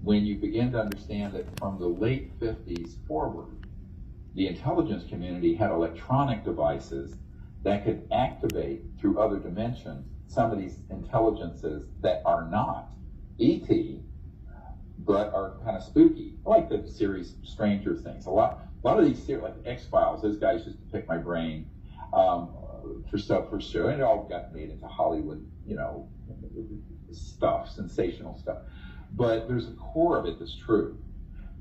when you begin to understand that from the late 50s forward, the intelligence community had electronic devices that could activate through other dimensions some of these intelligences that are not ET, but are kind of spooky, like the series Stranger Things. A lot of these series, like X-Files, those guys used to pick my brain for stuff for sure, and it all got made into Hollywood, stuff, sensational stuff. But there's a core of it that's true.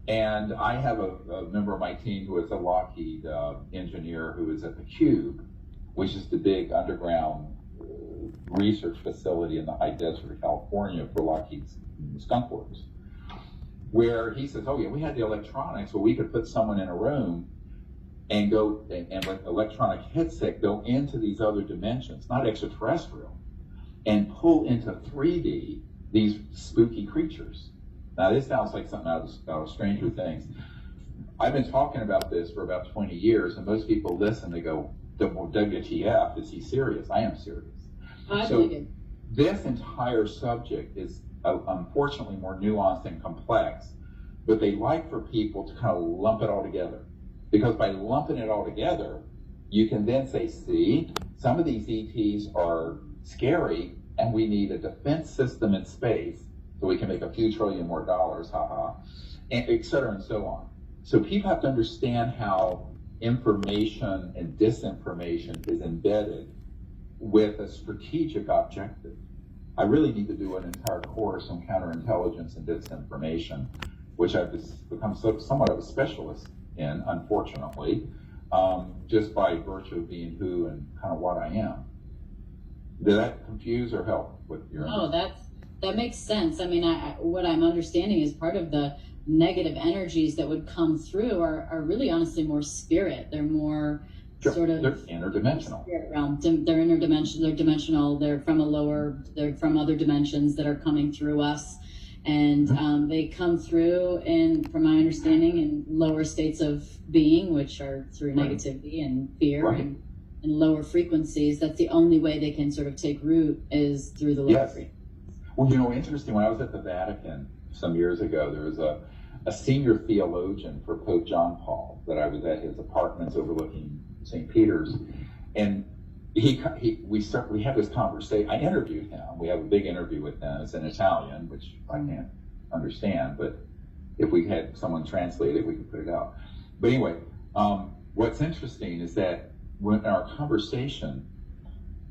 And I have a member of my team who is a Lockheed engineer who is at the Cube, which is the big underground research facility in the high desert of California for Lockheed's Skunk Works, where he says, oh yeah, we had the electronics where we could put someone in a room and go and with electronic headset go into these other dimensions, not extraterrestrial, and pull into 3D these spooky creatures. Now this sounds like something out of Stranger Things. I've been talking about this for about 20 years, and most people listen, they go, WTF, is he serious? I am serious. I believe it. This entire subject is unfortunately more nuanced and complex, but they like for people to kind of lump it all together. Because by lumping it all together, you can then say, see, some of these ETs are scary, and we need a defense system in space so we can make a few trillion more dollars, and et cetera and so on. So people have to understand how information and disinformation is embedded with a strategic objective. I really need to do an entire course on counterintelligence and disinformation, which I've become somewhat of a specialist in, unfortunately, just by virtue of being who and kind of what I am. Did that confuse or help with your? No, that makes sense. I mean, what I'm understanding is part of the negative energies that would come through are really honestly more spirit. They're more sort of they're interdimensional. Spirit realm. They're interdimensional. They're dimensional. They're from other dimensions that are coming through us, and they come through from my understanding, in lower states of being, which are through negativity and fear and lower frequencies. That's the only way they can sort of take root is through the lower frequencies. Well, interesting, when I was at the Vatican some years ago, there was a senior theologian for Pope John Paul that I was at his apartments overlooking St. Peter's, and we had this conversation. I interviewed him. We have a big interview with him. It's in Italian, which I can't understand, but if we had someone translate it, we could put it out. But anyway, what's interesting is that in our conversation,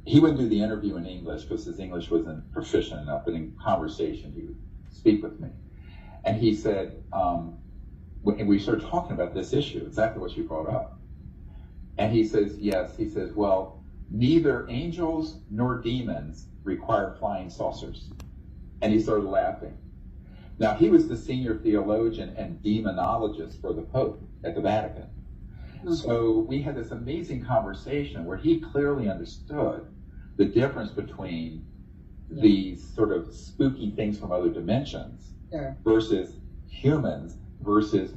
he wouldn't do the interview in English because his English wasn't proficient enough, but in conversation he would speak with me. And he said, and we started talking about this issue, exactly what you brought up. And he says, yes, he says, well, neither angels nor demons require flying saucers. And he started laughing. Now, he was the senior theologian and demonologist for the Pope at the Vatican. So we had this amazing conversation where he clearly understood the difference between these sort of spooky things from other dimensions versus humans versus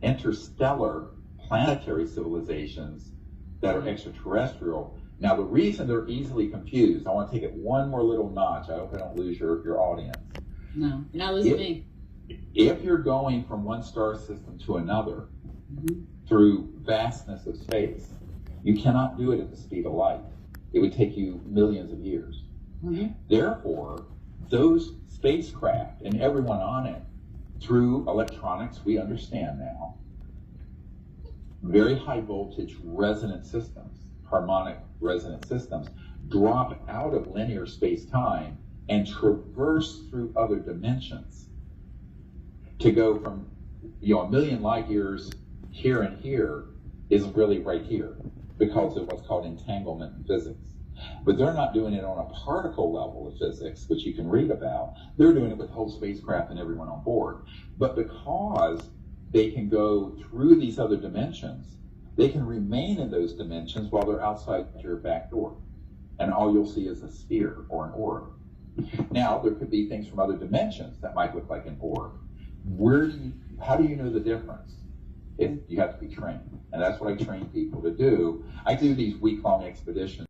interstellar planetary civilizations that are extraterrestrial. Now, the reason they're easily confused, I want to take it one more little notch. I hope I don't lose your audience. No, you're not losing me. If you're going from one star system to another, through vastness of space, you cannot do it at the speed of light. It would take you millions of years. Therefore, those spacecraft and everyone on it, through electronics we understand now, very high voltage resonant systems, harmonic resonant systems, drop out of linear space-time and traverse through other dimensions to go from a million light years here and here is really right here because of what's called entanglement in physics. But they're not doing it on a particle level of physics, which you can read about. They're doing it with whole spacecraft and everyone on board. But because they can go through these other dimensions, they can remain in those dimensions while they're outside your back door. And all you'll see is a sphere or an orb. Now, there could be things from other dimensions that might look like an orb. How do you know the difference? You have to be trained. And that's what I train people to do. I do these week-long expeditions